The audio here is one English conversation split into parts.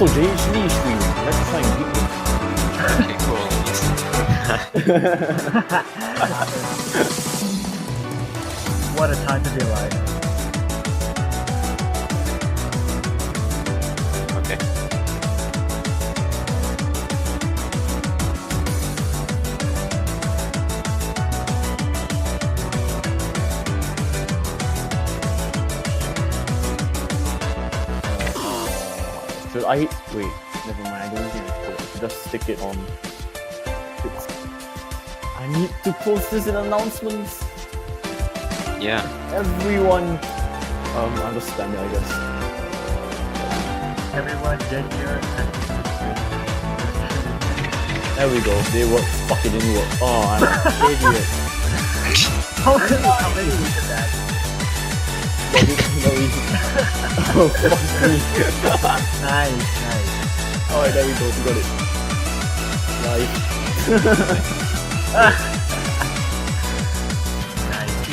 So JHD stream. Let's try and beat him. Okay, cool. What a time to be alive. Okay. Should I wait? Never mind. I don't think I should. Just stick it on. I need to post this in announcements. Yeah. Everyone, understand it, I guess. Everyone get your There we go. They work. Fuck it, didn't work. Oh, I'm an idiot. How many we did that? Oh, fuck me. Nice. Alright, there we go. We got it. Nice.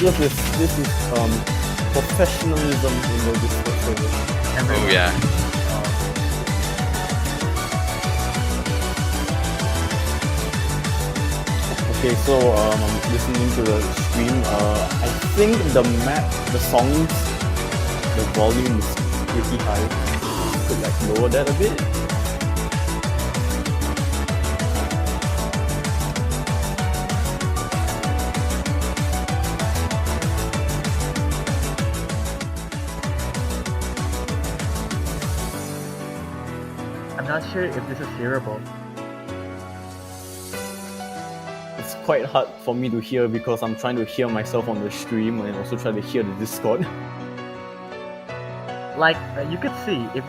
Look, this is professionalism in the Discord server. Oh yeah. Okay, so I'm listening to the stream. I think the songs, the volume is pretty high. Could like lower that a bit. I'm not sure if this is hearable. It's quite hard for me to hear because I'm trying to hear myself on the stream and also try to hear the Discord. Like you could see if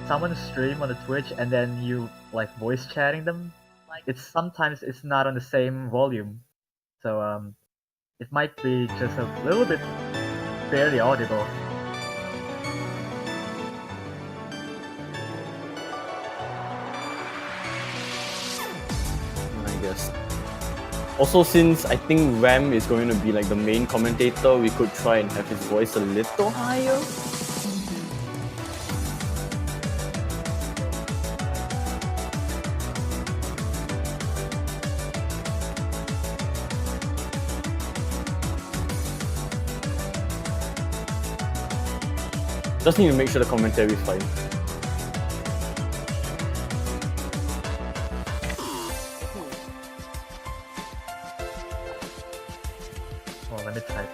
someone stream on the Twitch and then you like voice chatting them, like sometimes it's not on the same volume, so it might be just a little bit barely audible. I guess. Also, since I think Ram is going to be like the main commentator, we could try and have his voice a little higher. Just need to make sure the commentary is fine. Well, let me type.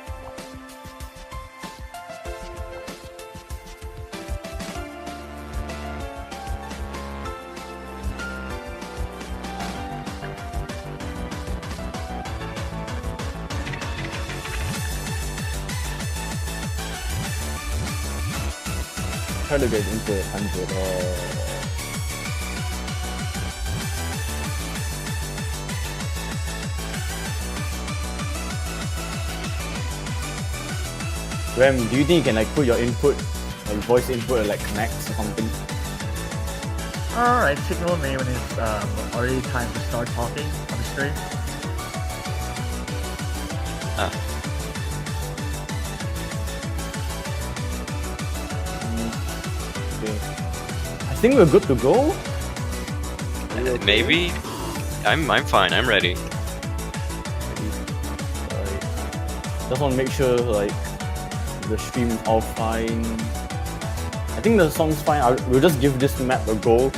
Try to get into 100. Ram, do you think you can like put your input, like voice input, like max or something? Alright, signal me when it's already time to start talking on the stream. Okay. I think we're good to go. Maybe. I'm fine. I'm ready. Alright. Just want to make sure like the stream is all fine. I think the song's fine. We'll just give this map a go,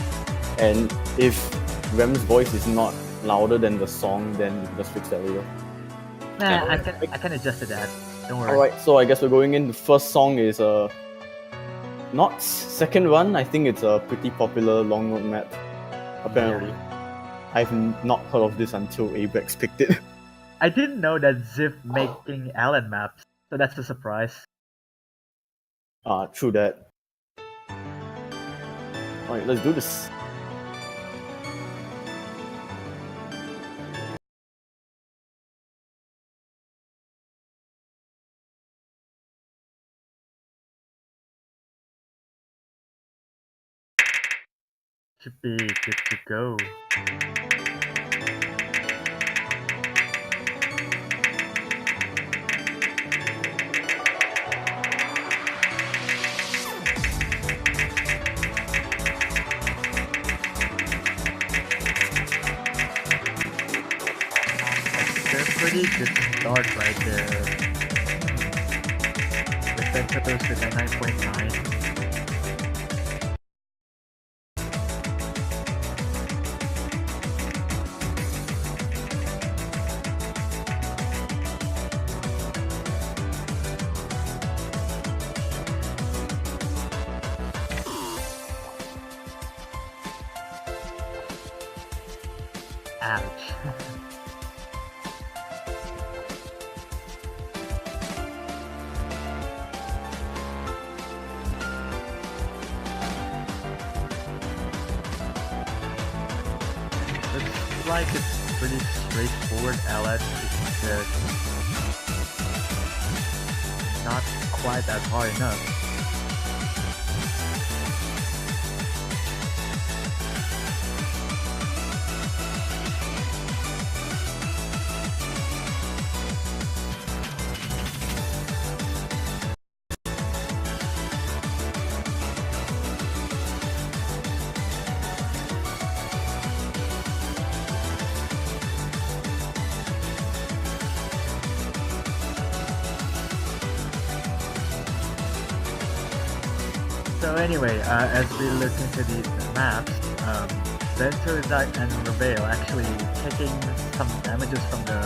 and if Rem's voice is not louder than the song, then we'll just fix that later. Nah, I can adjust to that. Don't worry. Alright, so I guess we're going in. The first song is not second one. I think it's a pretty popular long note map. Apparently, I've not heard of this until Abex picked it. I didn't know that Ziv making Allen maps, so that's a surprise. True that. Alright, let's do this. Should be good to go. pretty good start right there. With Ventos with a 9.9. Ouch. Looks like it's pretty straightforward LS, it's just not quite that hard enough. So anyway, as we look into these maps, Vento and Raveille actually taking some damages from the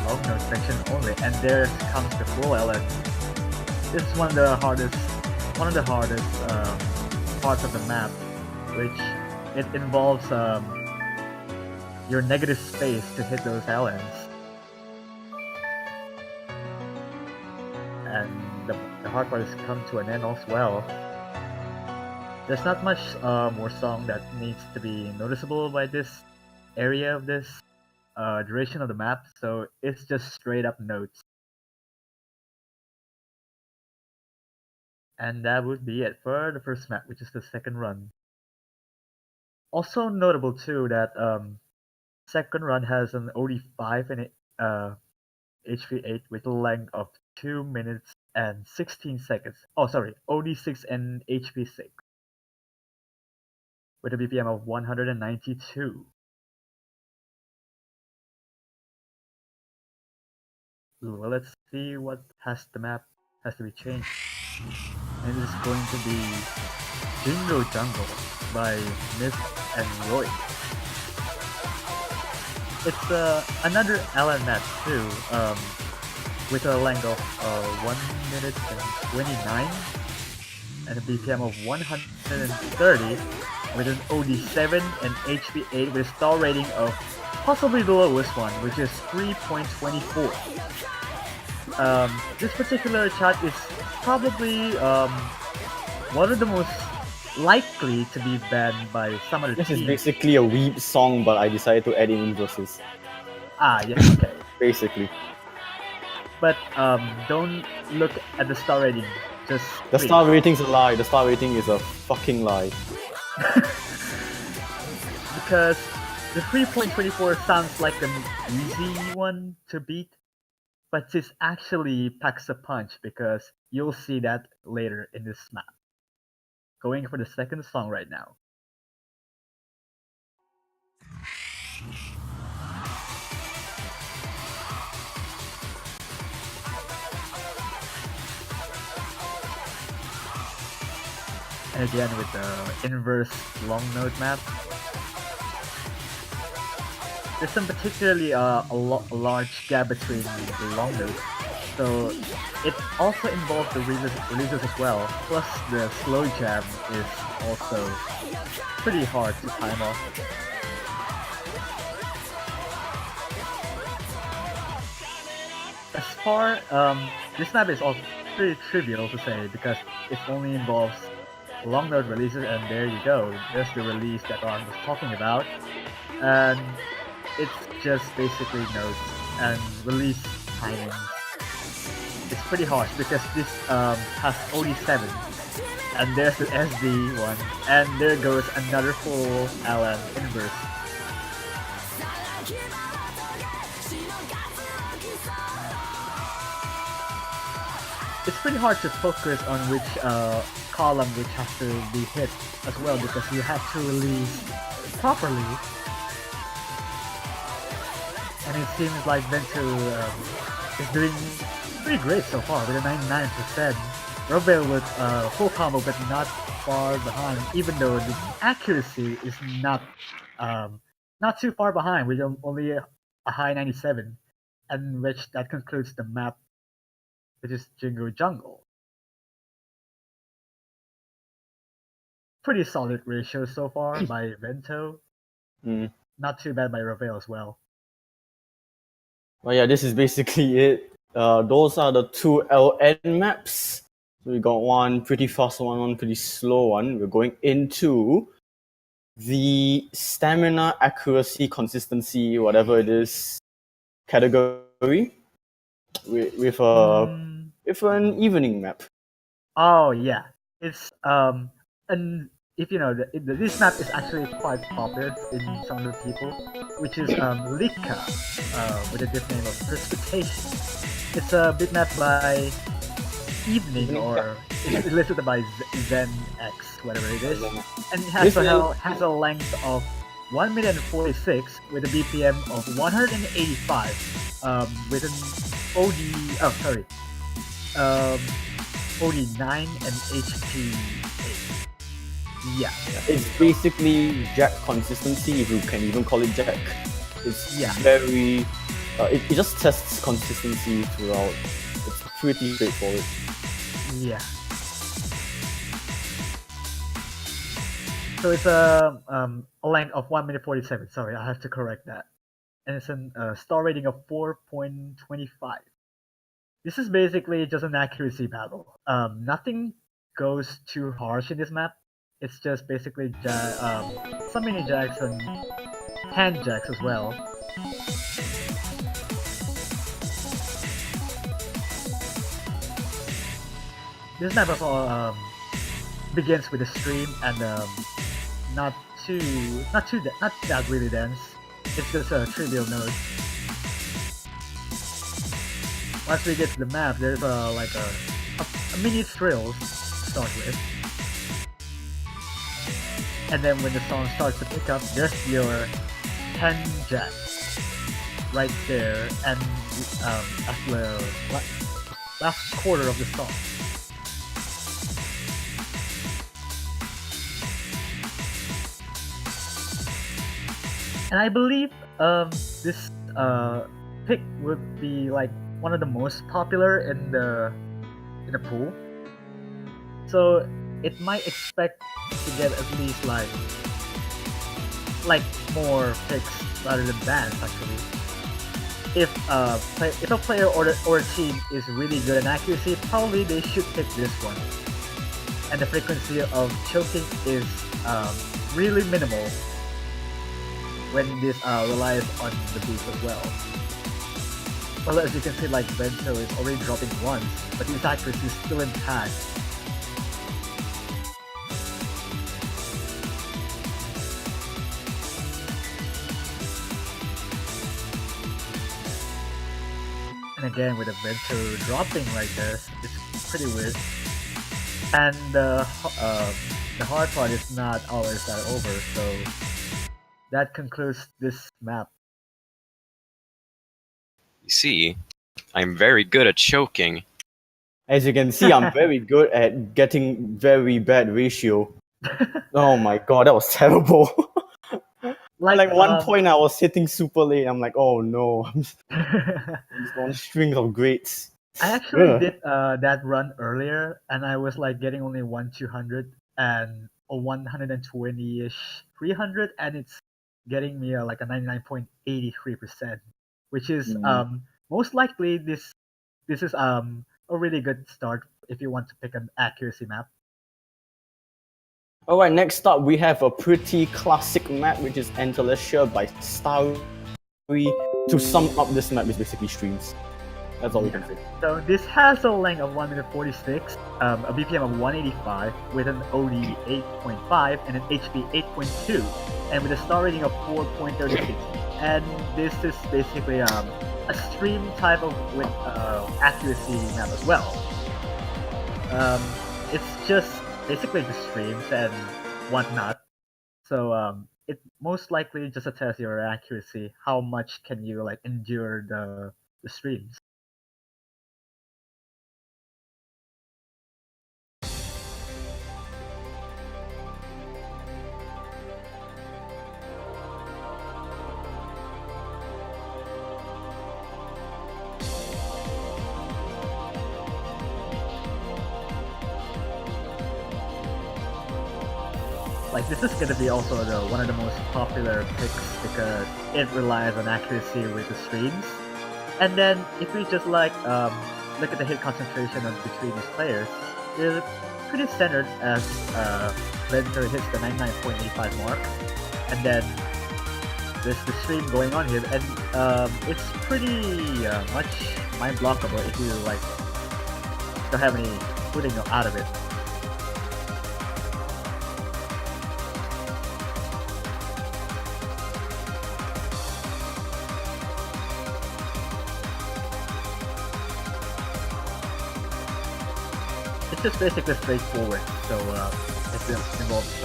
long note section only, and there comes the full LS. This is one of the hardest parts of the map, which it involves your negative space to hit those LNs. And the hard part has come to an end as well. There's not much more song that needs to be noticeable by this area of this duration of the map, so it's just straight up notes. And that would be it for the first map, which is the second run. Also notable too that second run has an OD5 and HP8 with a length of 2 minutes and 16 seconds. Oh, sorry, OD6 and HP6. With a BPM of 192. Well, let's see what the map has to be changed. And it's going to be Jinro Jungle by Miss and Roy. It's another LN map too, with a length of 1 minute and 29 and a BPM of 130 with an OD7 and HP8 with a star rating of possibly the lowest one, which is 3.24. This particular chat is probably one of the most likely to be banned by some other This teams. is basically a weeb song, but I decided to add in verses. Ah, yes, okay. Basically. But don't look at the star rating. Just The please. star rating's a lie. The star rating is a fucking lie. Because the 3.24 sounds like an easy one to beat, but this actually packs a punch because you'll see that later in this map. Going for the second song right now. And again with the inverse long note map. There's some particularly a large gap between the long notes, so it also involves the releases as well. Plus the slow jam is also pretty hard to time off. As far this map is also pretty trivial to say because it only involves long note releases, and there you go. There's the release that I was talking about, and it's just basically notes and release timing. It's pretty harsh because this has only 7, and there's the SD one, and there goes another full LN inverse. It's pretty hard to focus on which column which has to be hit as well because you have to release properly. and it seems like Vento is doing pretty great so far with a 99%. Raveille with full combo, but not far behind, even though the accuracy is not too far behind, with only a high 97, and which that concludes the map, which is Jingo Jungle. Pretty solid ratio so far by Vento. Mm. Not too bad by Raveille as well. Well, yeah, this is basically it. Those are the two LN maps. So we got one pretty fast one pretty slow one. We're going into the stamina, accuracy, consistency, whatever it is, category with an evening map. Oh yeah, it's and if you know this map is actually quite popular in some of the people, which is Lika, with a different name of Precipitation. It's a bitmap by Evening, or it's listed by Zen X, whatever it is, and it has has a length of 1 minute and 46 with a BPM of 185, with an OD 9 and HP 8. Yeah. It's basically Jack consistency, if you can even call it Jack. It's very... it just tests consistency throughout. It's pretty straightforward. Yeah. So it's a length of 1 minute 47. Sorry, I have to correct that. And it's a star rating of 4.25. This is basically just an accuracy battle. Nothing goes too harsh in this map. It's just basically some mini jacks and hand jacks as well. This map also begins with a stream and not that really dense. It's just a trivial node. Once we get to the map, there's like a mini thrill to start with. And then when the song starts to pick up, there's your 10 jacks right there, and at the last quarter of the song. And I believe this pick would be like one of the most popular in the pool. So it might expect to get at least like more picks rather than bans actually. If a player or a team is really good in accuracy, probably they should pick this one. And the frequency of choking is really minimal when this relies on the boost as well. Well, as you can see, like Vento is already dropping once, but his accuracy is still intact. And again, with a Vento dropping like this, it's pretty weird. And the hard part is not always that over, so that concludes this map. You see, I'm very good at choking. As you can see, I'm very good at getting very bad ratio. Oh my god, that was terrible. Like one point I was hitting super late. I'm like, oh no, I'm just on a string of greats. I actually did that run earlier, and I was like getting only 1-200 and a 120-ish 300, and it's getting me like a 99.83%, which is most likely this is a really good start if you want to pick an accuracy map. Alright, next up we have a pretty classic map, which is Antalessia by Starry. To sum up, this map is basically streams. That's all we can say. So this has a length of 1 minute 46, a BPM of 185 with an OD 8.5 and an HP 8.2, and with a star rating of 4.36. And this is basically a stream type of with accuracy map as well. It's just basically the streams and whatnot. So it most likely just to test your accuracy. How much can you like endure the streams? Like this is gonna be also one of the most popular picks because it relies on accuracy with the streams. And then if we just like look at the hit concentration between these players, they're pretty centered as Vento hits the 99.85 mark, and then there's the stream going on here, and it's pretty much mind blockable if you like don't have any footing out of it. It's just basically straightforward, so it involves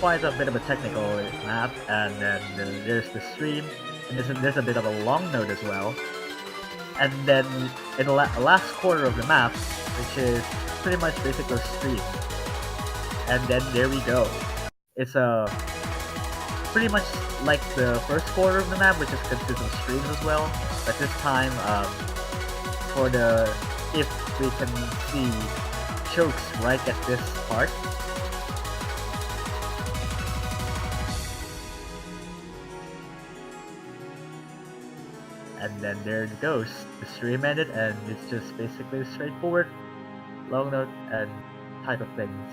quite a bit of a technical map, and then there's the stream, and there's a bit of a long note as well. And then in the last quarter of the map, which is pretty much basically a stream. And then there we go. It's pretty much like the first quarter of the map, which is consists of streams as well. But this time, if we can see chokes right at this part. And then there it goes. The stream ended, and it's just basically straightforward, long note, and type of things.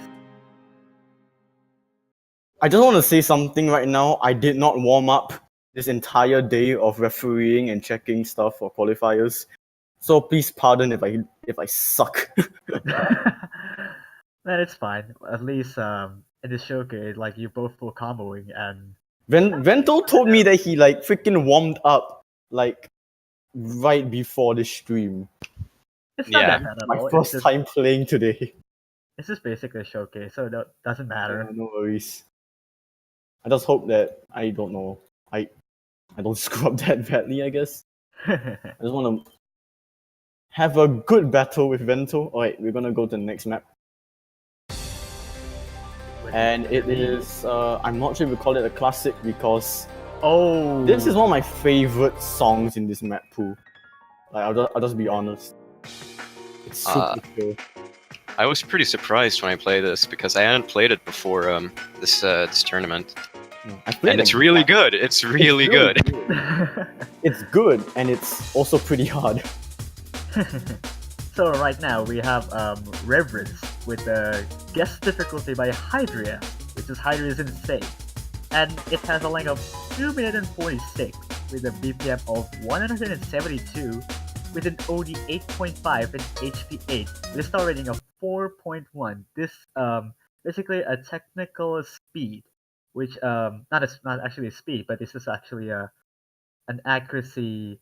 I just want to say something right now. I did not warm up this entire day of refereeing and checking stuff for qualifiers. So please pardon if I suck. Man, it's fine. At least in the showcase, like you both full comboing, and Vento told me that he like freaking warmed up like right before the stream. it's not Yeah. that bad at My all. first time playing today. It's just basically a showcase, so it doesn't matter. No worries. I just hope that I don't know. I don't screw up that badly, I guess. I just want to have a good battle with Vento. Alright, we're gonna go to the next map. And it is, I'm not sure if we call it a classic because Oh, this is one of my favorite songs in this map pool. Like, I'll just be honest. It's super cool. I was pretty surprised when I played this because I hadn't played it before this tournament. And it's really good. It's really good. It's good, and it's also pretty hard. So right now we have Reverence with the guest difficulty by Hydria, which is Hydria is insane. And it has a length of 2 minutes and 46 with a BPM of 172 with an OD 8.5 and HP 8 with a star rating of 4.1. This basically a technical speed, which not actually a speed, but this is actually an accuracy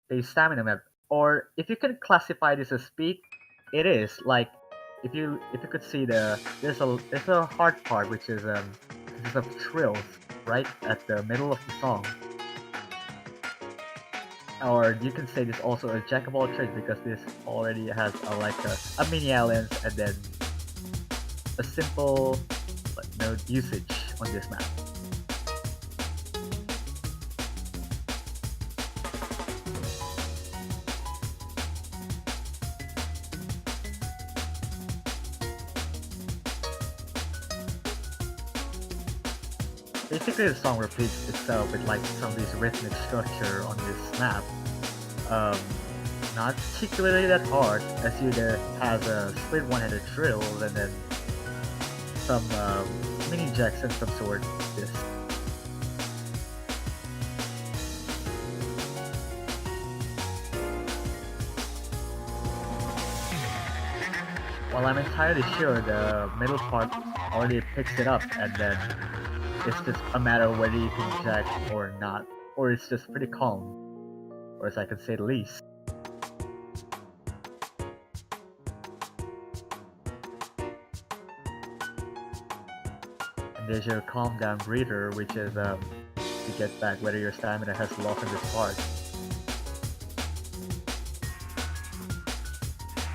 based stamina map. Or if you can classify this as speed, it is like if you could see there's a hard part which is consists of trills right at the middle of the song. Or you can say this also a jack of all trades because this already has a mini islands and then a simple node usage on this map. Basically, the song repeats itself with like some of these rhythmic structure on this map. Not particularly that hard, as you there has a split one-handed drill and then some mini jacks and some sort. This. While I'm entirely sure the middle part already picks it up, and then it's just a matter of whether you can jack or not, or it's just pretty calm, or as I can say the least. And there's your calm down breather, which is to get back whether your stamina has lost in this part.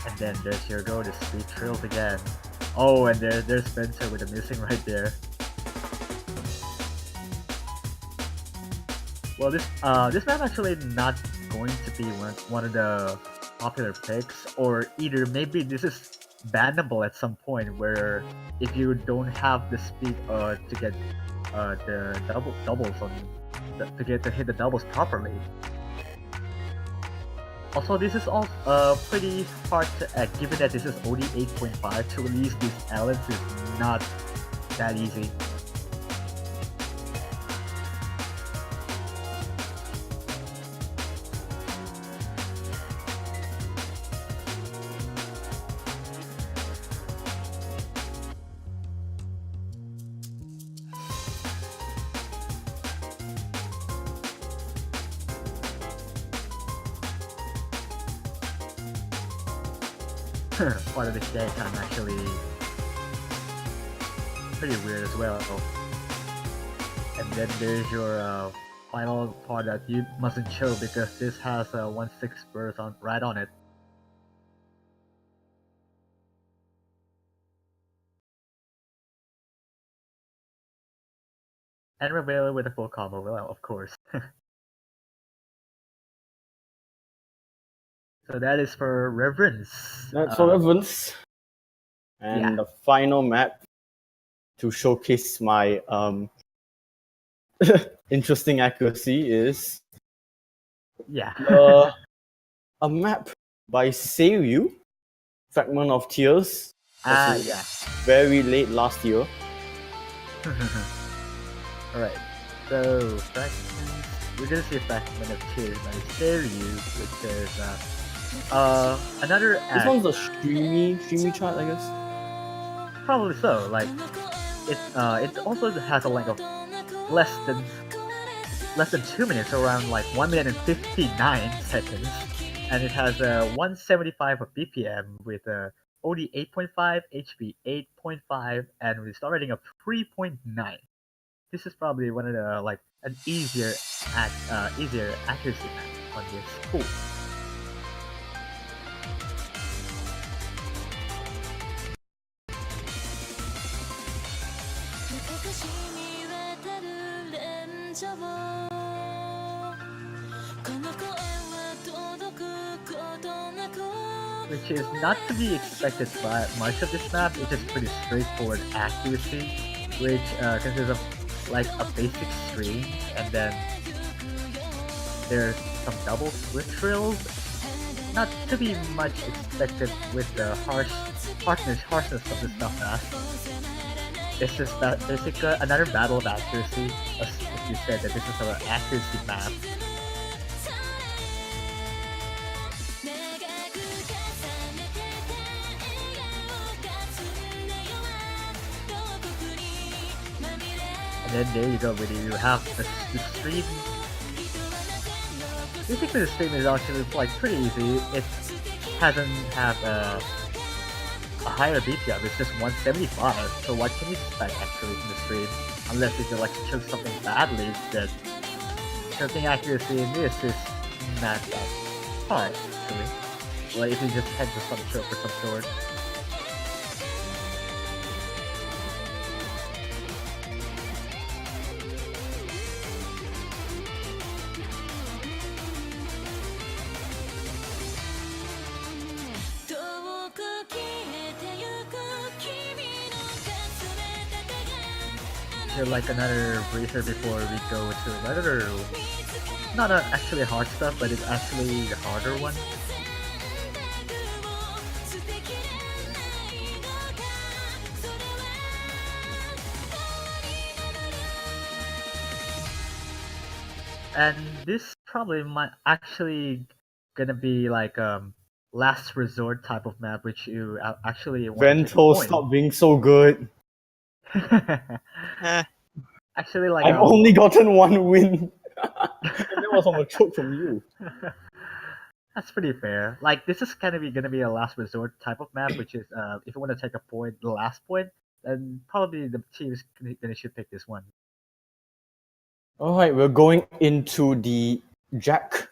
And then there's your go to speed trills again. Oh, and there's Vento with the missing right there. Well, this map actually not going to be one of the popular picks, or either maybe this is bannable at some point where if you don't have the speed to get the doubles on to hit the doubles properly. Also, this is all pretty hard to act, given that this is OD 8.5. To release these elements is not that easy. Part of the day time actually pretty weird as well. And then there's your final part that you mustn't show because this has a 1/6 burst right on it. And Raveille with a full combo, well, of course. So that is for Reverence. That's for Reverence. And the final map to showcase my interesting accuracy is a map by Seiryu, Fragment of Tears. Very late last year. Alright, so we're gonna see Fragment of Tears by Seiryu, which is another This one's a streamy chart, I guess. Probably so. Like it also has a length of less than 2 minutes, around like 1 minute and 59 seconds, and it has a 175 of BPM with a OD 8.5, HP 8.5, and with star rating of 3.9. This is probably one of the an easier accuracy map on this pool. Which is not to be expected by much of this map. It's just pretty straightforward accuracy, which consists of like a basic stream, and then there's some double switch drills. Not to be much expected with the harshness of this stuff map. It's just basically another battle of accuracy, as you said that this is an accuracy map. And then there you go, really. You have the stream. Basically, the stream is actually pretty easy. It hasn't have a higher BPM. It's just 175. So what can you expect actually from the stream? Unless if you choke something badly, that choking accuracy in this is not that hard actually. Like if you just head to some choke or some sort. Like another bracer before we go to another, not actually hard stuff, but it's actually the harder one. And this probably might actually gonna be like last resort type of map, which you actually want Vento, stop being so good. Actually, like I've only gotten one win. And that was on a choke from you. That's pretty fair. Like this is gonna be a last resort type of map, which is if you want to take a point, the last point, and probably the teams gonna should pick this one. Alright, we're going into the Jack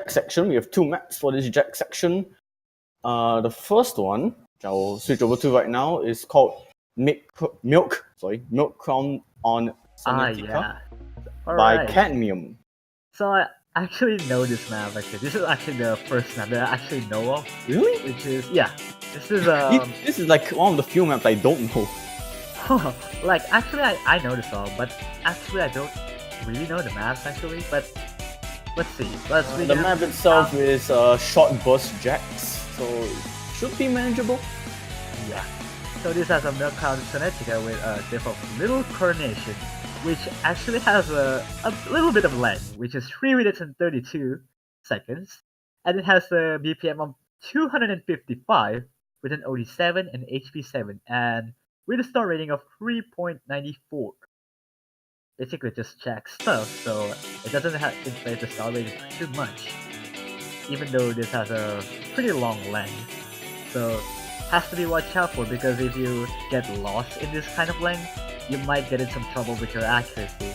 section. We have 2 maps for this Jack section. The first one, which I will switch over to right now, is called Milk Crown on Senetica Yeah. by Alright. Cadmium. So I actually know this map. Actually, this is actually the first map that I actually know of. Really? Which is this is This is like one of the few maps I don't know. like actually I know the song, but actually I don't really know the maps actually. But let's see. The map itself is short burst jacks, so it should be manageable. Yeah. So this has a Milk Crown Senetica with a diff of Little Coronation, which actually has a little bit of lag, which is 3 minutes and 32 seconds, and it has a BPM of 255 with an OD7 and HP 7, and with a star rating of 3.94. Basically just Jack stuff, so it doesn't inflate the star rating too much, even though this has a pretty long length. So has to be watched out for, because if you get lost in this kind of length, you might get in some trouble with your accuracy.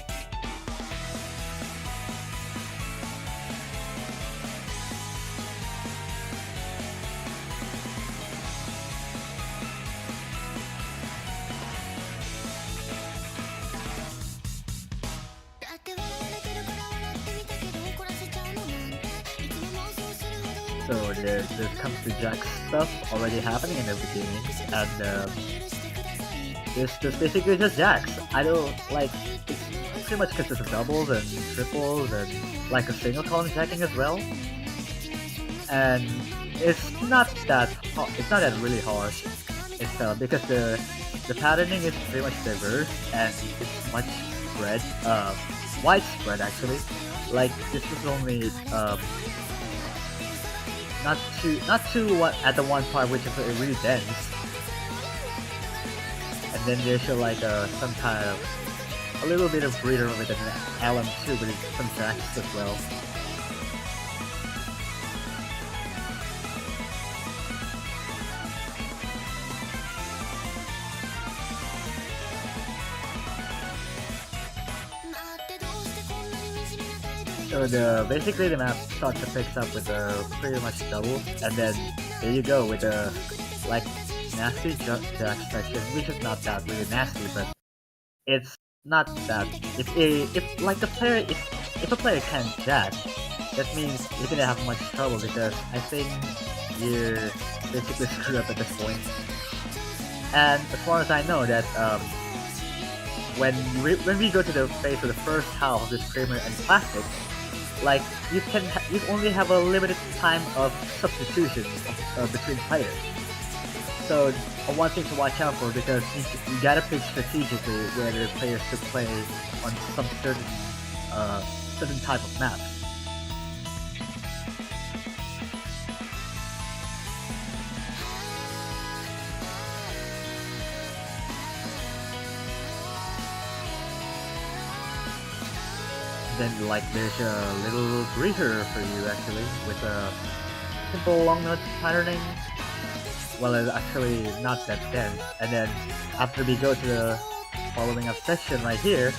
So there comes the Jack stuff already happening in the beginning, and this basically just Jacks. I don't like, it's pretty much consists of doubles and triples and like a single column jacking as well. And it's not that really hard. It's because the patterning is pretty much diverse and it's much spread, widespread actually. Like this is only not too what at the one part, which is really dense. And then there's like some kind of a little bit of breather with an LM2 with some jacks as well. So basically the map starts to pick up with a pretty much double, and then there you go with a like nasty jack section, which is not that really nasty, but it's not that if like the player if a player can't jack, that means you're gonna have much trouble, because I think you're basically screwed up at this point. And as far as I know that when we go to the phase of the first half of this primer and plastic, like you only have a limited time of substitution between players. So one thing to watch out for, because you gotta pick strategically whether players to play on some certain type of map. Then like there's a little breather for you actually with a simple long note patterning. Well, it's actually not that dense. And then after we go to the following up section right here,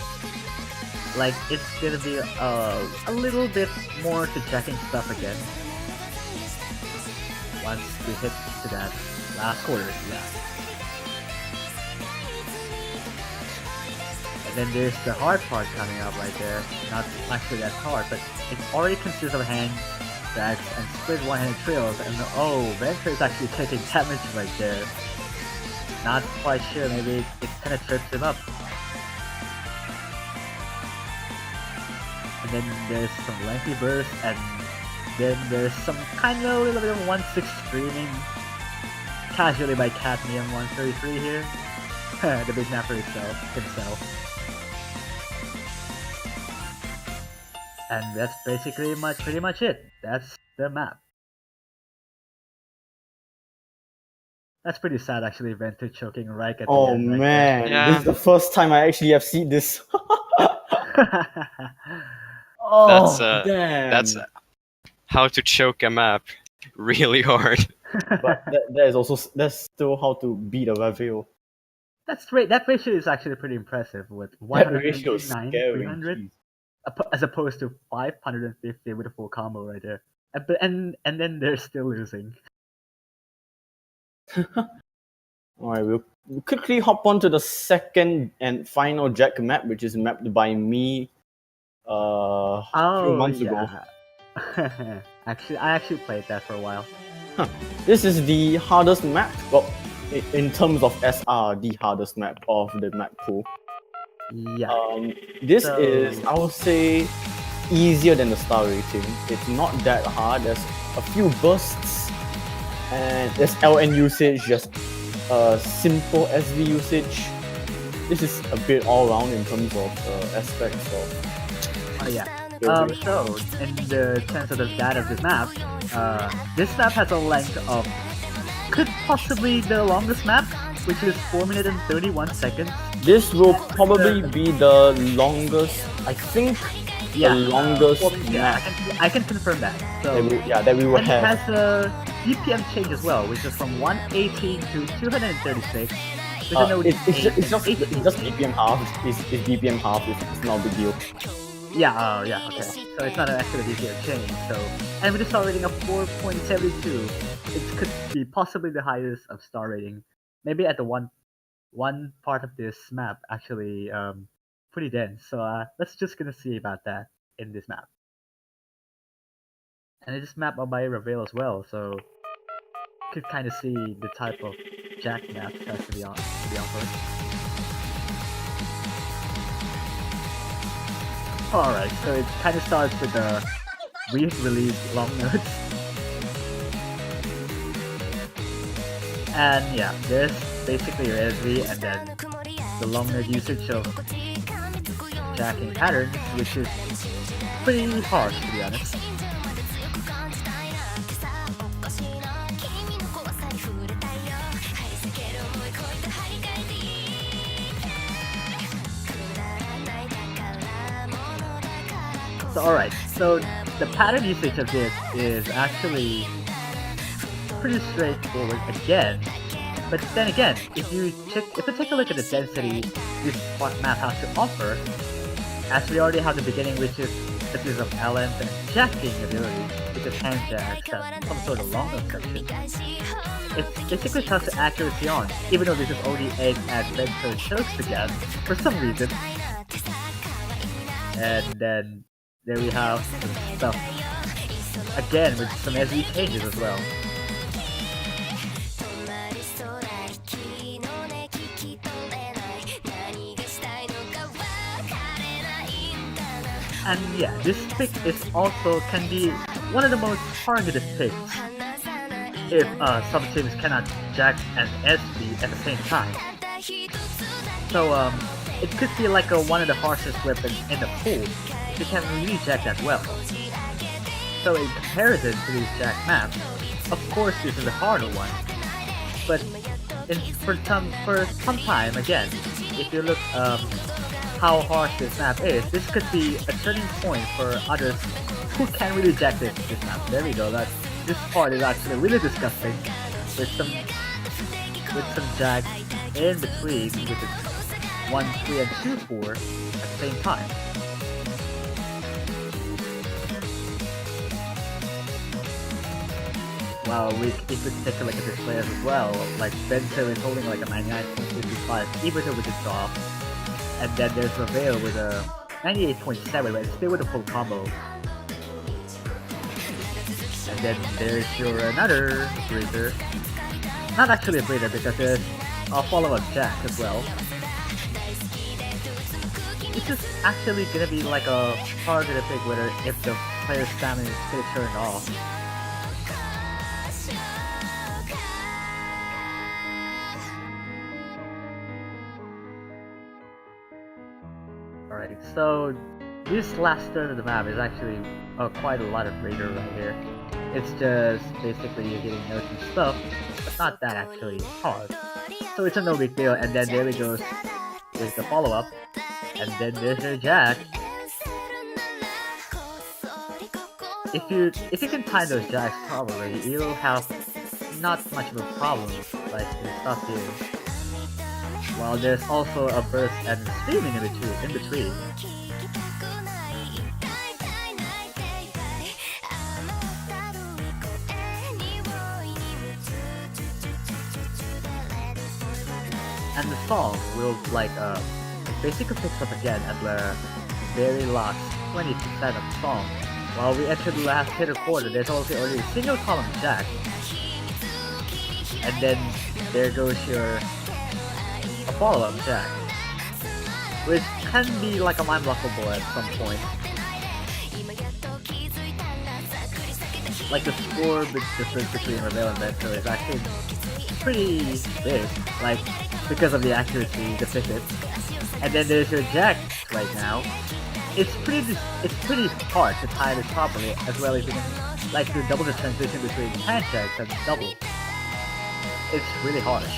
like it's gonna be a little bit more to jacking stuff again once we hit to that last quarter. Yeah. And then there's the hard part coming up right there. Not actually that hard, but it already consists of hand jacks and split one-handed trails, and oh, Vento is actually taking damage right there. Not quite sure, maybe it kind of trips him up. And then there's some lengthy bursts, and then there's some kind of a little bit of 1-6 screaming casually by Cadmium 133 here. The big mapper himself. And that's basically pretty much it. That's the map. That's pretty sad actually, Vento choking right at the end. Oh man, Yeah. This is the first time I actually have seen this. Oh, damn. That's how to choke a map really hard. But that's still how to beat a Raveille. That ratio is actually pretty impressive with That ratio is 189, scary. 300, Jeez. as opposed to 550 with a full combo right there. And then they're still losing. Alright, we'll quickly hop on to the second and final Jack map, which is mapped by me a few months ago. Actually, I actually played that for a while. This is the hardest map, well, in terms of SR, the hardest map of the map pool. Yeah. This is, I would say, easier than the star rating. It's not that hard. There's a few bursts, and there's LN usage, just simple SV usage. This is a bit all round in terms of aspects of. Oh yeah. So in the sense of the data of this map has a length of could possibly the longest map, which is 4 minutes and 31 seconds. This will probably be the longest, I think, the longest map. I can confirm that. So that we will and have. It has a BPM change as well, which is from 118 to 236. It's just BPM half. It's BPM half. It's not a big deal. Yeah, okay. So it's not actually a BPM change. So, and with a star rating of 4.72, it could be possibly the highest of star rating. Maybe at the one part of this map actually pretty dense. So let's just gonna see about that in this map. And it is mapped by Raveille as well, so you could kind of see the type of Jack map has to be offered. Alright, so it kind of starts with the re-released long notes. And yeah, there's basically your SV and then the long note usage of jacking patterns, which is pretty harsh to be honest. So alright, so the pattern usage of this is actually pretty straightforward again, but then again, if you take a look at the density this map has to offer, as we already have the beginning, which is the use of LNs and jacking ability, which is hand jacks and some sort of long note section. It basically comes to accuracy on, even though this is only aimed at Vento chokes again, for some reason. And then there we have some stuff again with some SV changes as well. And yeah, this pick is also can be one of the most targeted picks if some teams cannot jack and SV at the same time. So it could be like one of the harshest weapons in the pool. You can really jack that well. So in comparison to these jack maps, of course this is a harder one. But for some time again, if you look how harsh this map is, this could be a turning point for others who can really jack this map. There we go. This part is actually really disgusting with some jack in between, which is 1, 3, and 2, 4 at the same time. Wow, if we take a look at this players as well, like Vento is holding like a 99.55 even though with the draw. And then there's Raveille with a 98.7, but still with a full combo. And then there's your another breeder. Not actually a breeder because there's a follow-up jack as well. This is actually gonna be like a targeted pick whether if the player's stamina is still turned off. Alright, so this last turn of the map is actually quite a lot of raider right here. It's just basically you're getting notes and stuff, but not that actually hard. So it's a no big deal, and then there we go with the follow-up, and then there's your jack. If you can time those jacks properly, you'll have not much of a problem like the stuff here. while there's also a burst and streaming in between. And the song will basically picks up again at the very last 20% of the song. While we enter the last hit quarter, there's also already a single column jack. And then there goes your a follow-up jack, which can be like a mind-blockable at some point. Like the score difference between Raveille and Vento is actually pretty big, like because of the accuracy, the physics. And then there's your jack right now. It's pretty hard to tie this properly, as well as you can like to double the transition between hand jacks and double. It's really harsh.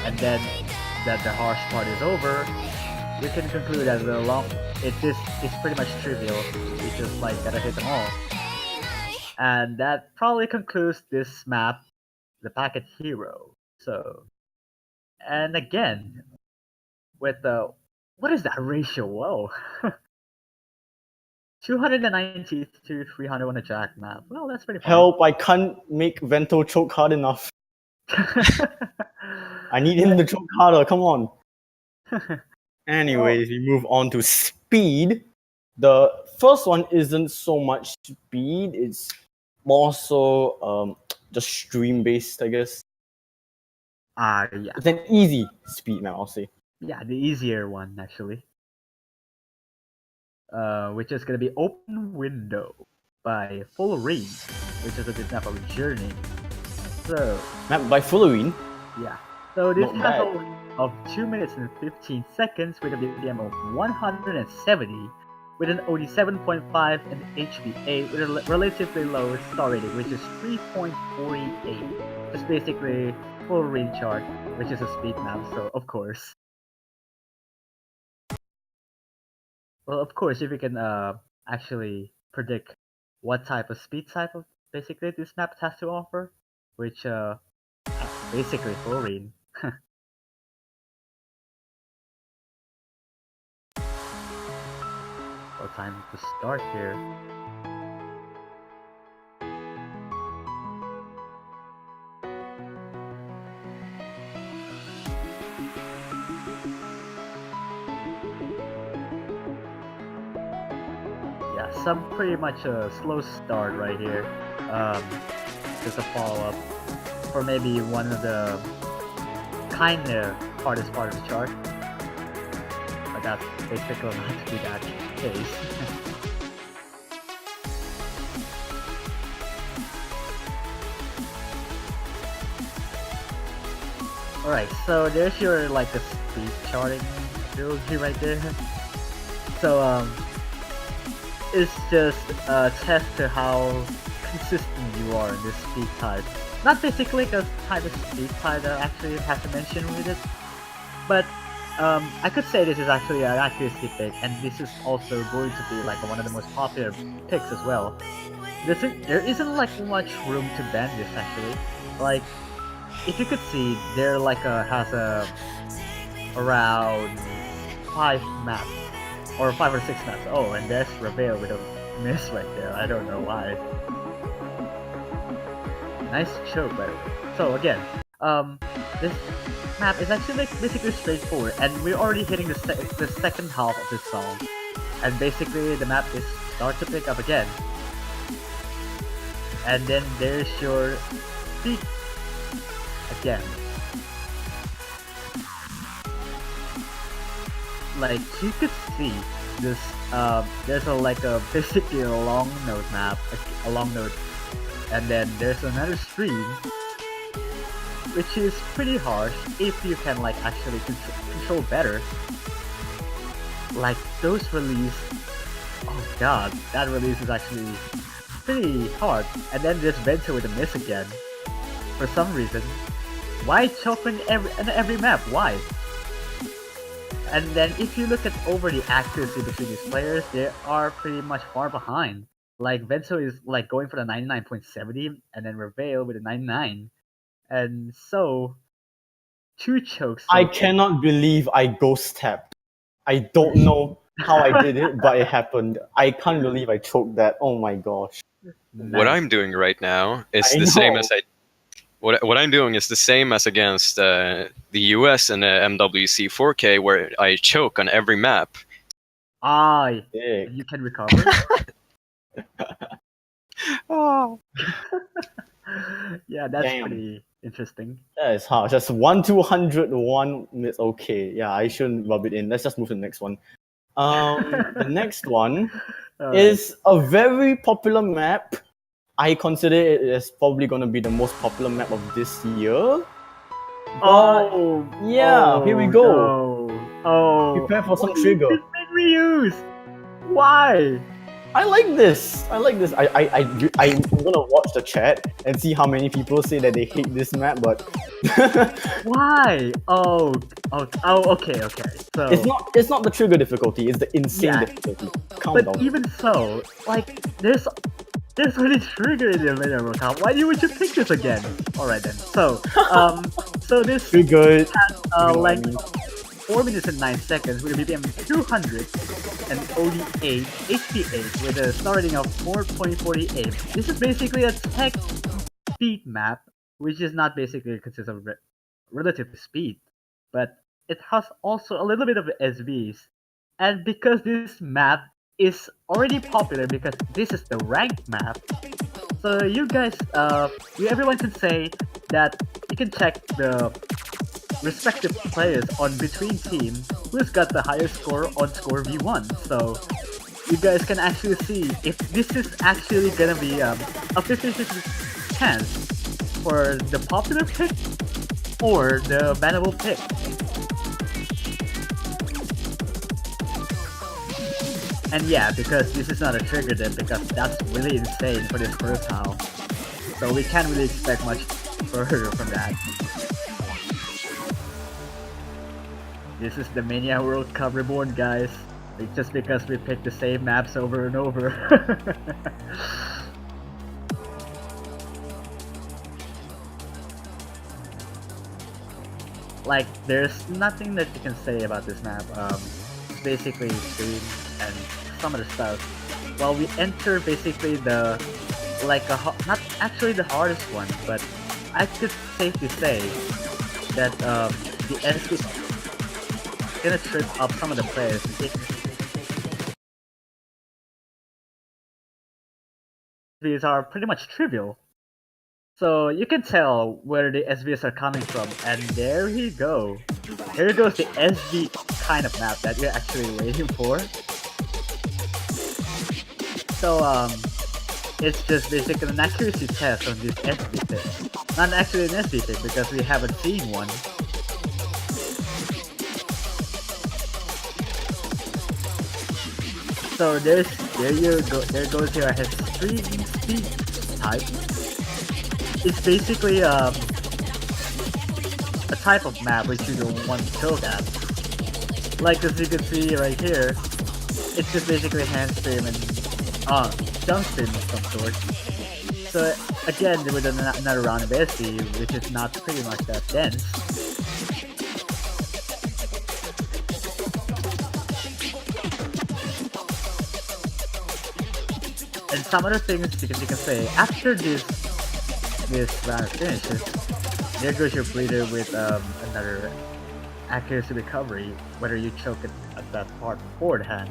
And then that the harsh part is over, we can conclude that it's pretty much trivial. You just like gotta hit them all. And that probably concludes this map, the Packet Hero. So, and again, with the what is that ratio? Whoa. 290 to 300 on a jack map. Well, that's pretty fun. Help, I can't make Vento choke hard enough. I need him to choke harder, come on. Anyways, we move on to speed. The first one isn't so much speed, it's more so just stream based, I guess. Yeah. It's an easy speed map, I'll say. Yeah, the easier one actually. Which is gonna be Open Window by Fullerene, which is a good map of Journey. So Map by Fullerene? yeah. So this Not has bad. of 2 minutes and 15 seconds with a BPM of 170, with an OD7.5 and HB8 with a relatively low star rating, which is 3.48. It's basically Fullerene chart, which is a speed map, so of course. Well, of course, if we can actually predict what type of speed type of basically this map has to offer, which basically Fullerene. Well, time to start here. Yeah, some pretty much a slow start right here. Just a follow-up for maybe one of the kinda hardest part of the chart. But that's basically not to be that case. Alright, so there's your like a speed charting ability right there. So it's just a test to how consistent you are in this speed type. Not basically a type of speed type that actually has to mention with it, but I could say this is actually an accuracy pick, and this is also going to be like one of the most popular picks as well. There isn't like much room to ban this actually. Like, if you could see, there like has around 5 maps, or 5 or 6 maps. Oh, and there's Raveille with a miss right there. I don't know why. Nice choke, by the way. So again, this map is actually like basically straightforward, and we're already hitting the second half of this song, and basically the map is start to pick up again, and then there's your peak again. Like you could see this, there's a basically a long note map, a long note, and then there's another stream, which is pretty harsh if you can like actually control better. Like those release, oh god, that release is actually pretty hard. And then there's Vento with a miss again. For some reason, why choke in every map? Why? And then if you look at over the accuracy between these players, they are pretty much far behind. Like Vento is like going for the 99.70, and then Raveille with the 99, and so 2 chokes. I cannot believe I ghost tapped. I don't know how I did it, but it happened. I can't believe I choked that. Oh my gosh. What Nice. I'm doing right now is I the same know. as what I'm doing is the same as against the US and the MWC 4K, where I choke on every map. Sick. You can recover. Oh. Yeah, that's Damn. pretty interesting. That is hard. Just 1/201. It's okay. Yeah, I shouldn't rub it in. Let's just move to the next one. The next one Alright. is a very popular map. I consider it as probably going to be the most popular map of this year. Oh, yeah, here we go. No. Oh, Prepare for some trigger. This made me use. Why? I like this. I'm gonna watch the chat and see how many people say that they hate this map, but Why? Okay. So it's not the trigger difficulty, it's the insane Yeah. difficulty. Calm but down. even so, like there's already trigger in the middle of account. Why would you pick this again? Alright then. So so this Triggered. has like 4 minutes and 9 seconds with a BPM 200 and OD8 HP8 with a starting of 4.48. This is basically a tech speed map, which is not basically consists of relative speed, but it has also a little bit of SVs. And because this map is already popular because this is the ranked map, so you guys, everyone can say that you can check the respective players on between teams who's got the highest score on score V1. So you guys can actually see if this is actually gonna be a 50-50 chance for the popular pick or the bannable pick. And yeah, because this is not a trigger then, because that's really insane for this first half. So we can't really expect much further from that. This is the Mania World Cup Reborn, guys. Just because we pick the same maps over and over. Like, there's nothing that you can say about this map. It's basically stream and some of the stuff. While we enter basically the, like not actually the hardest one, but I could safely say that the NC is gonna trip up some of the players. These are pretty much trivial. So you can tell where the SVs are coming from, and there you go. Here goes the SV kind of map that you're actually waiting for. So it's just basically an accuracy test on this SV pick. Not actually an SV pick because we haven't seen one. So there you go. There goes your extreme speed type. It's basically a type of map which you don't want to choke at. Like as you can see right here, it's just basically hand stream and jump stream of some sort. So again, with another round of SV, which is not pretty much that dense. And some other things you can say after this round finishes, there goes your bleeder with another accuracy recovery, whether you choke it at that part beforehand.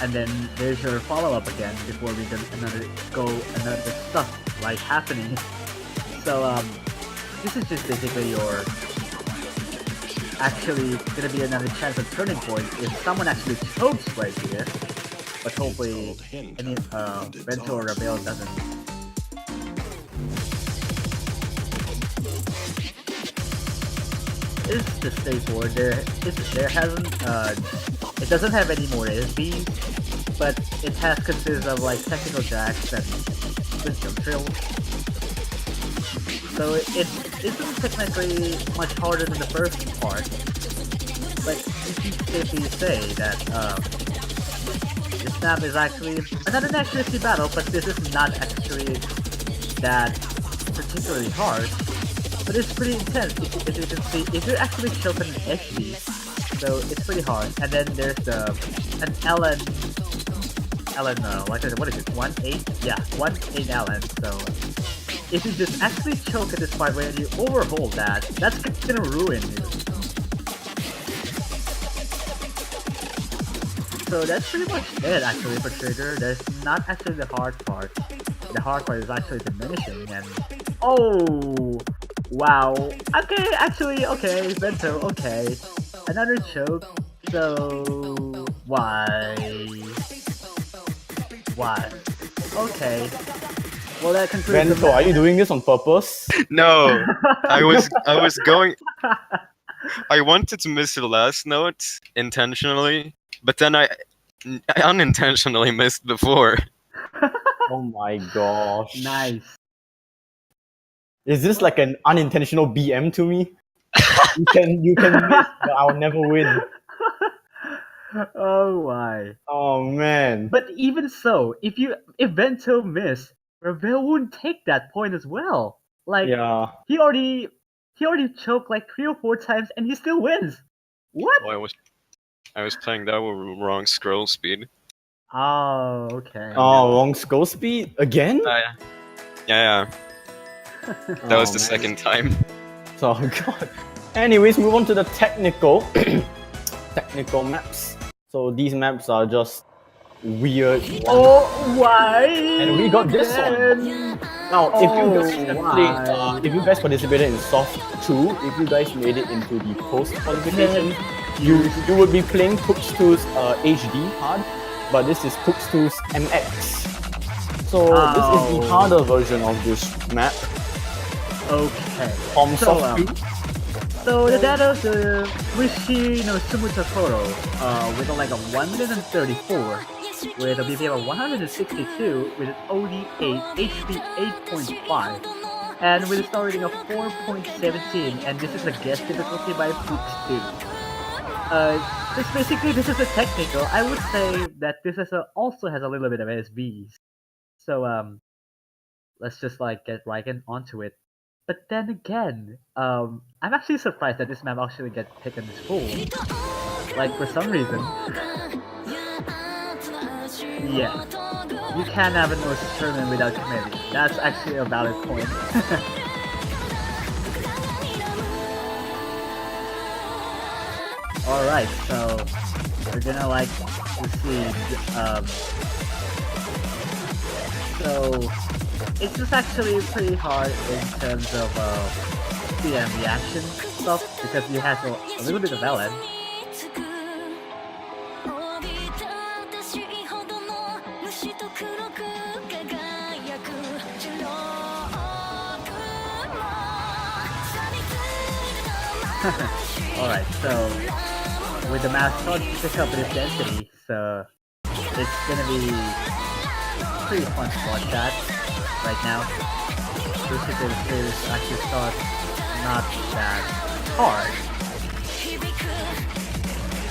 And then there's your follow-up again before we can go another stuff like happening. So this is just basically your actually gonna be another chance of turning point if someone actually chokes right here. But hopefully any Vento or Raveille doesn't. It's just straightforward. It doesn't have any more SB. but it has consists of like technical jacks and wisdom drills. So it isn't technically much harder than the first part, but you can safely say that this map is actually not an accuracy battle, but this is not actually that particularly hard. But it's pretty intense, if you can see, if you actually choke an HD, so it's pretty hard. And then there's an Ellen, what is it, 1-8? Yeah, 1-8 Ellen, so if you just actually choke at this part when you overhold that, that's gonna ruin you. So that's pretty much it actually for Trigger. There's not actually the hard part. The hard part is actually diminishing and... Oh! Wow. Okay, actually, okay, Vento, okay. Another choke, so... Why? Okay. Well, that concludes Vento, are you doing this on purpose? No, I was going. I wanted to miss the last note intentionally, but then I unintentionally missed before. Oh my gosh. Nice. Is this like an unintentional BM to me? You can miss, but I'll never win. Oh my. Oh man. But even so, if Vento missed, Raveille wouldn't take that point as well. Like Yeah. he already choked like 3 or 4 times and he still wins. What? Oh, I was playing that with wrong scroll speed. Oh, okay. Oh, wrong scroll speed again? Yeah. That was the second time. Oh god. Anyways, move on to the technical maps. So these maps are just weird. Oh, why? And we got this one. Now, if you guys participated in Soft 2, if you guys made it into the post qualification, you would be playing Cooks 2's HD hard, but this is Cooks 2's MX. So this is the harder version of this map. Okay. From Soft 2. So the data of the Rishi no Sumutakoro with like a 134 with a BPM of 162 with an OD8 HP 8.5 and with a star rating of 4.17, and this is a guess difficulty by Fuchs 2. This is a technical. I would say that this is also has a little bit of SBs. So let's just like get right onto it. But then again, I'm actually surprised that this map actually gets taken this full. Like, for some reason. Yeah. You can't have a Norse tournament without committee. That's actually a valid point. Alright, so we're gonna like proceed. So it's just actually pretty hard in terms of PM reaction stuff because you have a little bit of Ellen. Alright, so with the mascot to pick up its density, so it's gonna be pretty fun to watch that right now. Basically the series actually starts not that hard.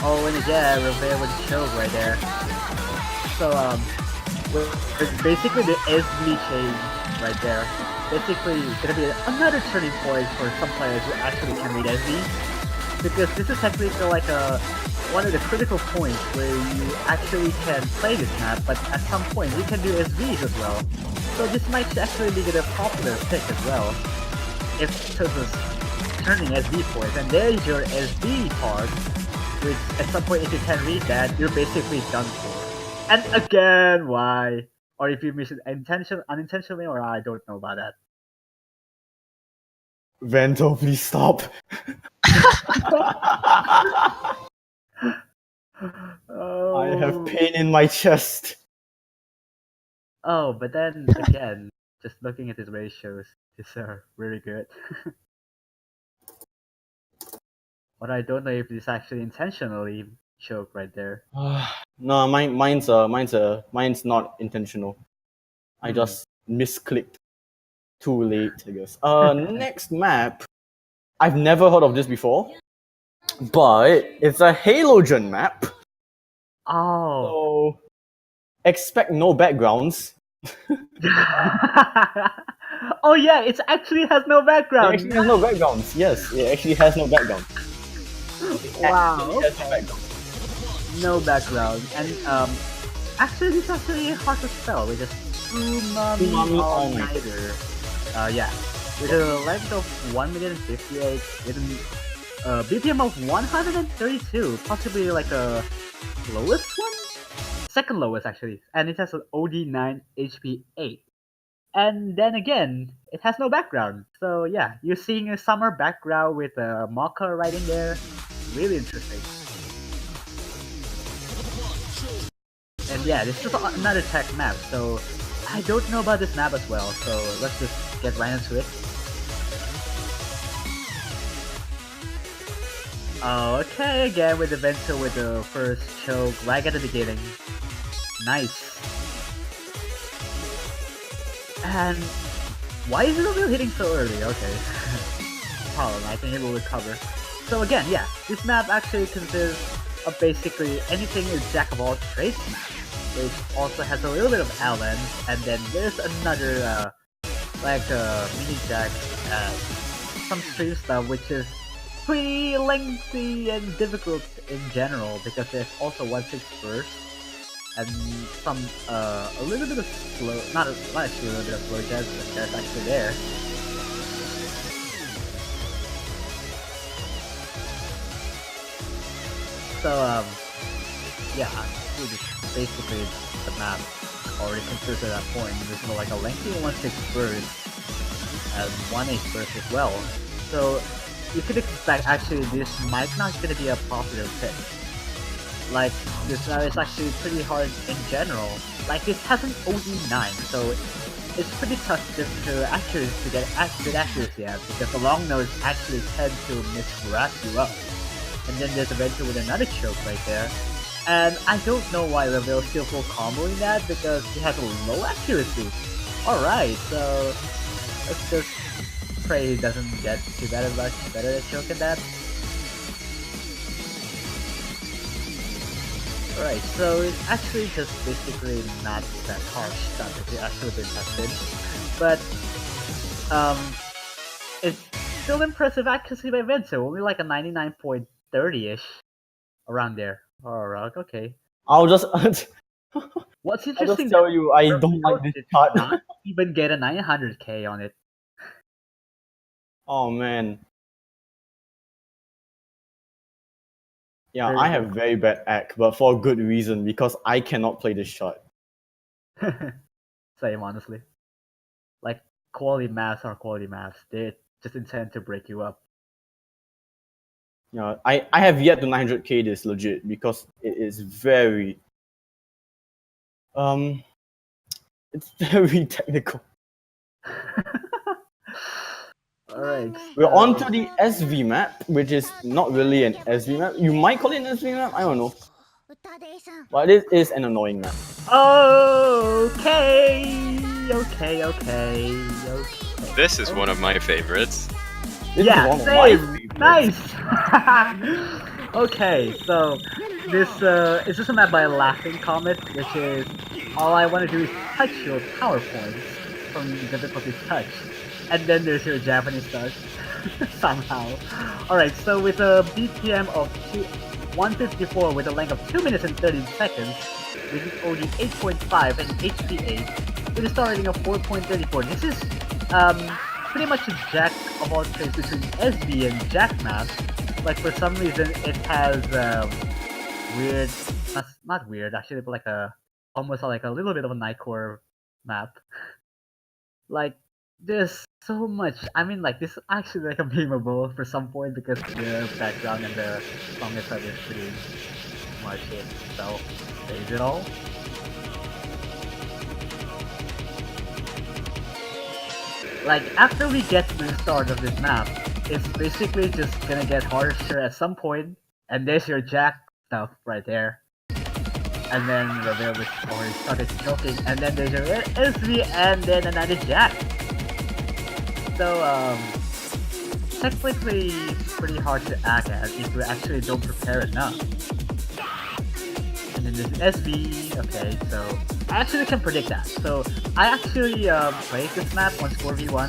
Oh, and again, Raveille with the choke right there. So with basically the SB chain right there. Basically gonna be another turning point for some players who actually can read SB. Because this is technically like one of the critical points where you actually can play this map, but at some point you can do SVs as well. So this might actually be a popular pick as well. If Toto's turning SV points, and there is your SV part, which at some point if you can read that, you're basically done for. And again, why? Or if you miss it unintentionally, or I don't know about that. Vento, please stop. I have pain in my chest. Oh, but then again, just looking at his ratios, these are really good. But I don't know if this actually intentionally choke right there. No, mine's not intentional. I just misclicked too late, I guess. Next map. I've never heard of this before, but it's a halogen map. Oh. So expect no backgrounds. Oh yeah, it actually has no It background. actually has no backgrounds. Yes, it actually has no background. Wow. It has no background. No background. And actually this is actually hard to spell. We just Umami All-Nighter. Yeah. With a length of 1,058,000 with a BPM of 132, possibly like a lowest one? Second lowest actually. And it has an OD9 HP 8. And then again, it has no background. So yeah, you're seeing a summer background with a mocha right in there. Really interesting. And yeah, this is another tech map, so I don't know about this map as well, so let's just get right into it. Okay, again with the Vento with the first choke right at the beginning. Nice. And why is the reveal hitting so early? Okay. Problem, I think it will recover. So again, yeah, this map actually consists of basically anything is Jack of all trades map, which also has a little bit of Allen, and then there's another like mini Jack, some stream stuff which is pretty lengthy and difficult in general because there's also 1/6 burst and some a little bit of slow, not actually a little bit of slow jazz, but that's actually there. So yeah, this is basically the map already considered at that point. There's like a lengthy 1/6 burst and 1/8 burst as well. So you could expect actually this might not gonna be a positive pick. Like this map is actually pretty hard in general. Like this has an OD9, so it's pretty tough to get good accuracy at because the long nose actually tend to miswrap you up. And then there's a Vento with another choke right there. And I don't know why Raveille still full comboing that because he has a low accuracy. Alright, so let's just pray he doesn't get too bad of much better at choking that. Alright, so it's actually just basically not that harsh stuff if it actually been tested. But it's still impressive accuracy by Vento, only like a 99.30ish around there. Alright, okay. I'll just What's I'll interesting just tell you I don't Raveille like this did chart. not even get a 900k on it. Oh man. Yeah, Very I have very bad act, but for a good reason because I cannot play this chart. Same, honestly. Like, quality maps are quality maps. They just intend to break you up. Yeah, I have yet to 900k this legit because it is very it's very technical. Alright. We're on to the SV map, which is not really an SV map. You might call it an SV map, I don't know. But it is an annoying map. Okay. This is one of my favorites. This Yeah, is one of my same. favorites. Nice. Okay, so this is just a map by Laughing Comet, which is all I want to do is touch your power points from the difficulty touch, and then there's your Japanese touch somehow. Alright, so with a BPM of 154 with a length of 2 minutes and 30 seconds, with an OD 8.5 and HP 8, with a star rating of 4.34. This is pretty much a jack of all trades between SB and Jack maps. Like for some reason it has weird, not weird actually, but like almost like a little bit of a Nightcore map. Like there's so much. I mean, like this is actually like a memeable for some point because the background and the song itself is pretty much it. So is it all? Like after we get to the start of this map, it's basically just gonna get harsher at some point, and there's your Jack stuff right there. And then Raveille was already started choking, and then there's a SV and then another Jack. So technically pretty hard to act at if you actually don't prepare enough. And then there's an SV, okay, so I actually can predict that. So I actually played this map on 4v1,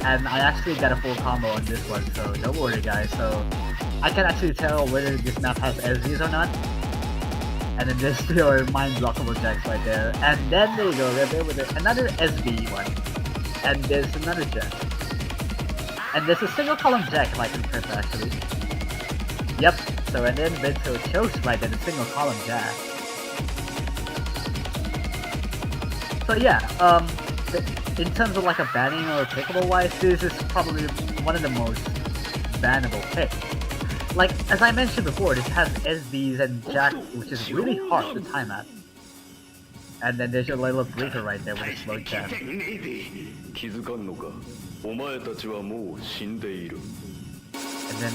and I actually got a full combo on this one, so don't worry guys. So I can actually tell whether this map has SVs or not. And then there's your mind-blockable jacks right there. And then there you go, Raveille with another SV one. And there's another jack. And there's a single column jack if I can prep actually. Yep, so and then Vento chokes right there, the single column jack. So yeah, in terms of like a banning or pickable wise, this is probably one of the most bannable picks. Like, as I mentioned before, this has SVs and Jack, which is really hard to time at. And then there's your little breaker right there with a slow jab. And then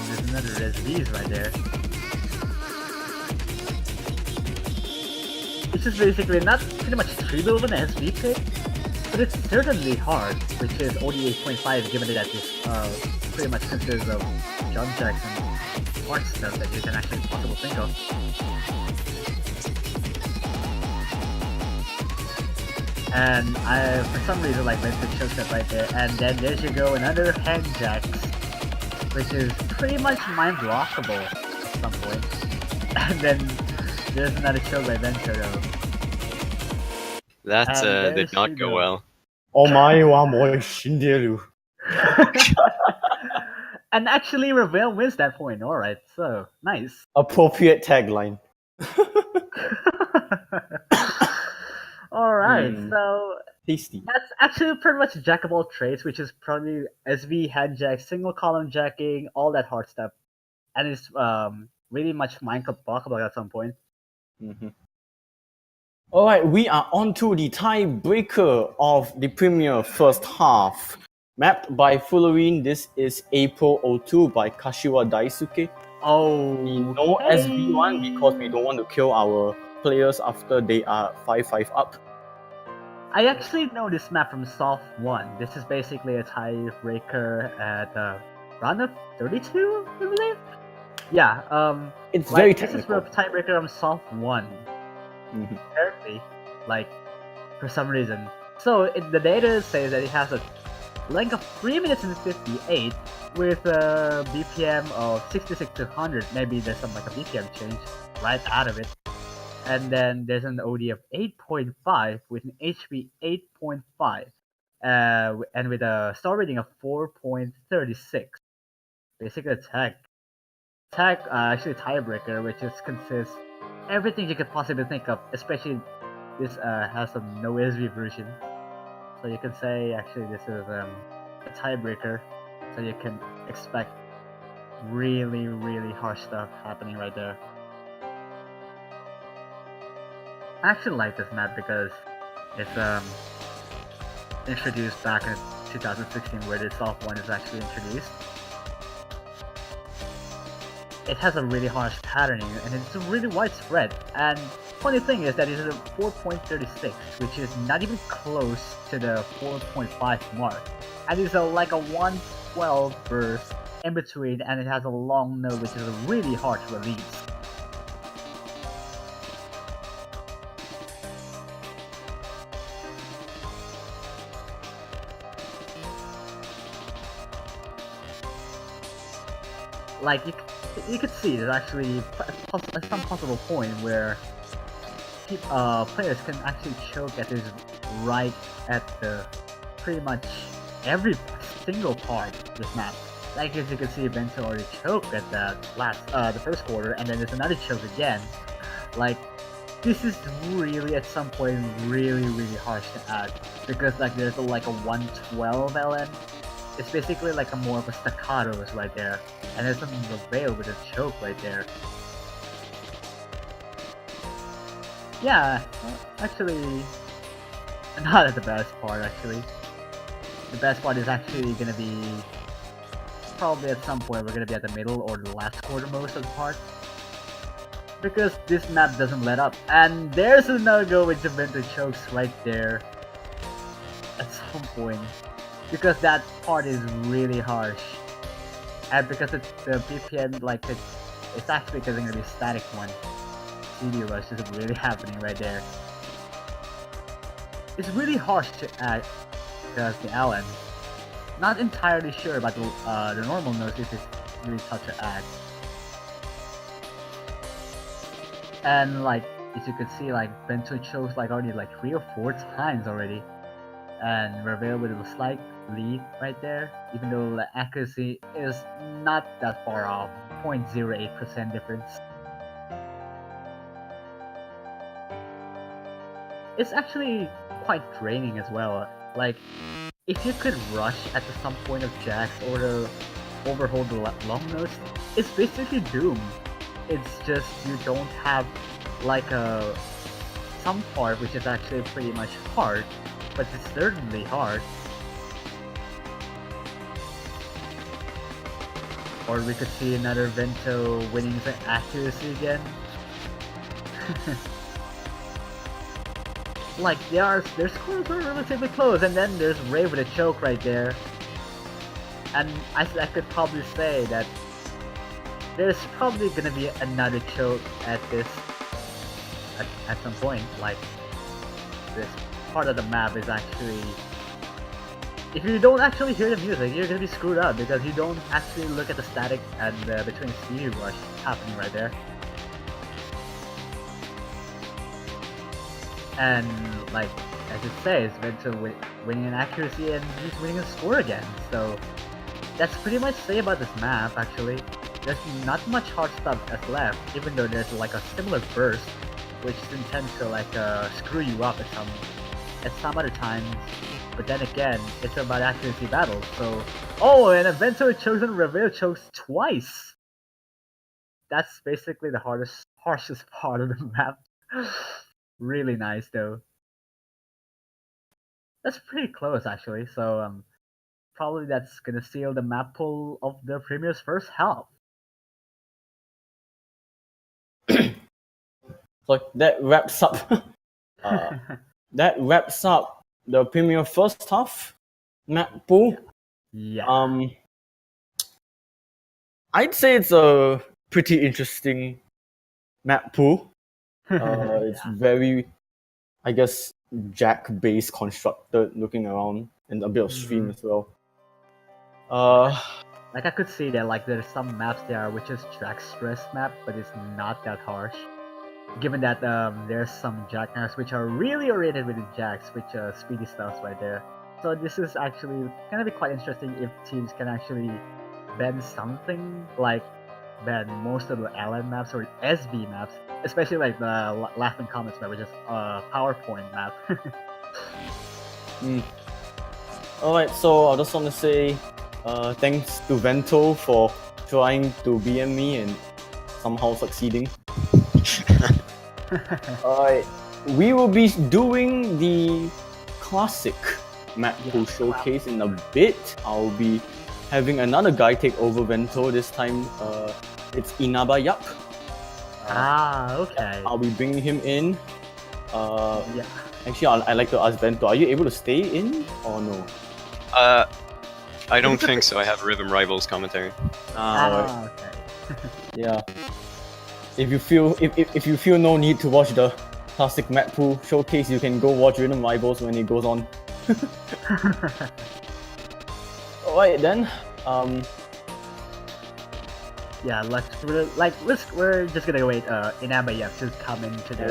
there's another SVs right there. It's just basically not pretty much trivial of an SV pick, but it's certainly hard, which is only 8.5 given that this pretty much consists of jump jacks and hard stuff that you can actually possibly think of. And I, for some reason, like went to choke that right there, and then there you go, another hand jacks, which is pretty much mind blockable at some point. And then there's another choke by Vento though. That did not go well. And actually, Raveille wins that point. Alright, so nice. Appropriate tagline. Alright, so tasty. that's actually pretty much jack of all trades, which is probably SV, hand jack, single column jacking, all that hard stuff. And it's really much mind blockable at some point. Alright, we are on to the tiebreaker of the premier first half. Mapped by Fullerene, this is April 02 by Kashiwa Daisuke. Oh, No SV1 because we don't want to kill our players after they are 5-5 up. I actually know this map from Soft 1. This is basically a tiebreaker at round of 32, I believe? Yeah, It's like, very this technical. is a tiebreaker from Soft 1. Apparently, like, for some reason. So, the data says that it has a length of 3 minutes and 58 with a BPM of 66 to 100. Maybe there's some like a BPM change right out of it. And then there's an OD of 8.5 with an HP 8.5 and with a star rating of 4.36. Basically attack actually tiebreaker, which is consists everything you could possibly think of, especially this has a no SV version. So you can say actually this is a tiebreaker, so you can expect really, really harsh stuff happening right there. I actually like this map because it's introduced back in 2016 where the Soft 1 is actually introduced. It has a really harsh patterning and it's really widespread, and funny thing is that it is a 4.36, which is not even close to the 4.5 mark, and it's like a 112 burst in between, and it has a long note which is really hard to release. Like you could see there's actually some possible point where players can actually choke at this right at the pretty much every single part of this map. Like as you can see, Vento already choked at that the first quarter, and then there's another choke again. Like this is really at some point really harsh to add, because like there's like a 112 LN. It's basically like a more of a staccatos right there, and there's some Raveille with a choke right there. Yeah, actually, not at the best part actually. The best part is actually gonna be probably at some point we're gonna be at the middle or the last quarter most of the part. because this map doesn't let up. And there's another go with the Vento chokes right there at some point, because that part is really harsh, and because it's the BPM, like it's actually going to be a static one. CD rush is really happening right there. It's really harsh to act because the LN. Not entirely sure about the normal notes if it's really tough to act. And like, as you can see, like Vento chose like already like 3 or 4 times already, and Raveille with a slight lead right there, even though the accuracy is not that far off, 0.08% difference. It's actually quite draining as well. Like, if you could rush at some point of jacks or the overhold the long notes, it's basically doomed. It's just you don't have like some part which is actually pretty much hard, but it's certainly hard. Or we could see another Vento winning the accuracy again. Like their scores are relatively close, and then there's Ray with a choke right there. And I could probably say that there's probably gonna be another choke at this at some point. Like this part of the map is actually, if you don't actually hear the music, you're gonna be screwed up because you don't actually look at the static and between CD rush happening right there. And like as it says, Vento winning an accuracy and he's winning a score again. So that's pretty much say about this map actually. There's not much hard stuff that's left, even though there's like a similar burst, which is intended to like screw you up at some other times. But then again, it's about accuracy battles. So and a Vento chosen Raveille chokes twice. That's basically the harshest part of the map. Really nice though. That's pretty close actually. So probably that's gonna seal the Mappool of the Premier's first half. So that wraps up. That wraps up the Premier first half Mappool. Yeah. I'd say it's a pretty interesting Mappool. It's very, I guess, jack-based constructed, looking around, and a bit of stream as well. Like I could see that like there's some maps there which is jack stress map, but it's not that harsh. Given that there's some jack maps which are really oriented with the jacks, which speedy stuff right there. So this is actually gonna be quite interesting if teams can actually bend something, like bend most of the LN maps or SB maps, especially like the Laughing Comments map, which is PowerPoint map. Alright, so I just want to say thanks to Vento for trying to BM me and somehow succeeding. Alright, we will be doing the classic Mappool showcase in a bit. I'll be having another guy take over Vento this time. It's Inaba Yap. Okay. I'll be bringing him in. Yeah. Actually, I'd like to ask Vento, are you able to stay in or no? I don't think so. I have Rhythm Rivals commentary. Right. Okay. Yeah. If you feel no need to watch the classic Mappool showcase, you can go watch Rhythm Rivals when it goes on. Alright then. Yeah, we're just gonna wait Inaba Yap to come into the